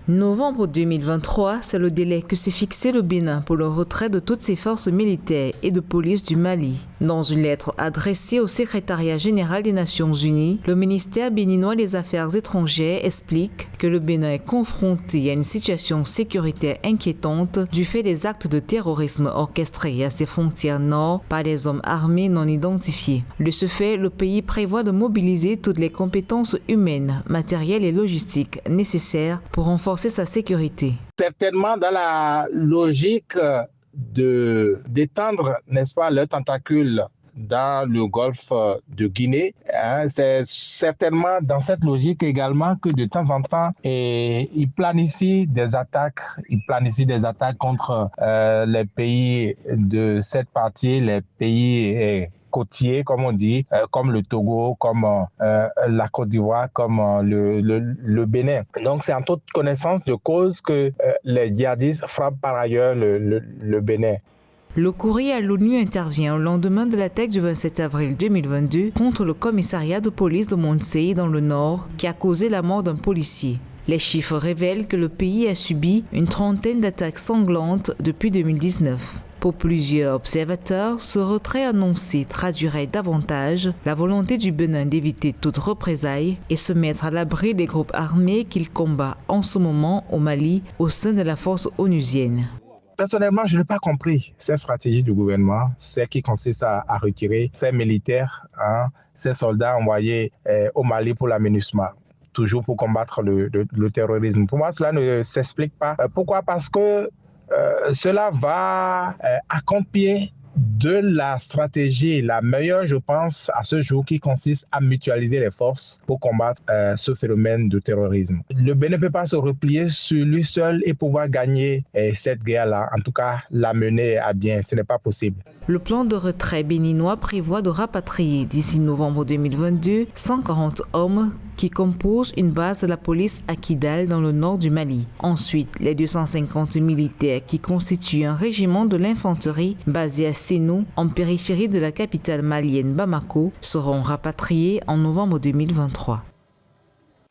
Novembre 2023, c'est le délai que s'est fixé le Bénin pour le retrait de toutes ses forces militaires et de police du Mali. Dans une lettre adressée au Secrétariat général des Nations Unies, le ministère béninois des Affaires étrangères explique que le Bénin est confronté à une situation sécuritaire inquiétante du fait des actes de terrorisme orchestrés à ses frontières nord par des hommes armés non identifiés. De ce fait, le pays prévoit de mobiliser toutes les compétences humaines, matérielles et logistiques nécessaires pour renforcer sa sécurité. Certainement dans la logique d'étendre, n'est-ce pas, leurs tentacules dans le golfe de Guinée. C'est certainement dans cette logique également que de temps en temps, ils planifient des attaques. Ils planifient des attaques contre les pays de cette partie, les pays côtiers, comme on dit, comme le Togo, comme la Côte d'Ivoire, comme le Bénin. Donc, c'est en toute connaissance de cause que les djihadistes frappent par ailleurs le Bénin. Le courrier à l'ONU intervient au lendemain de l'attaque du 27 avril 2022 contre le commissariat de police de Montsei dans le nord, qui a causé la mort d'un policier. Les chiffres révèlent que le pays a subi une trentaine d'attaques sanglantes depuis 2019. Pour plusieurs observateurs, ce retrait annoncé traduirait davantage la volonté du Bénin d'éviter toute représaille et se mettre à l'abri des groupes armés qu'il combat en ce moment au Mali au sein de la force onusienne. Personnellement, je n'ai pas compris cette stratégie du gouvernement, celle qui consiste à retirer ces militaires, ces soldats envoyés au Mali pour la MINUSMA, toujours pour combattre le terrorisme. Pour moi, cela ne s'explique pas. Pourquoi? Parce que cela va à contre-pied de la stratégie la meilleure, je pense, à ce jour, qui consiste à mutualiser les forces pour combattre ce phénomène de terrorisme. Le Bénin ne peut pas se replier sur lui seul et pouvoir gagner cette guerre-là. En tout cas, la mener à bien, ce n'est pas possible. Le plan de retrait béninois prévoit de rapatrier d'ici novembre 2022 140 hommes qui composent une base de la police à Kidal dans le nord du Mali. Ensuite, les 250 militaires qui constituent un régiment de l'infanterie basé à Sénou, en périphérie de la capitale malienne Bamako, seront rapatriés en novembre 2023.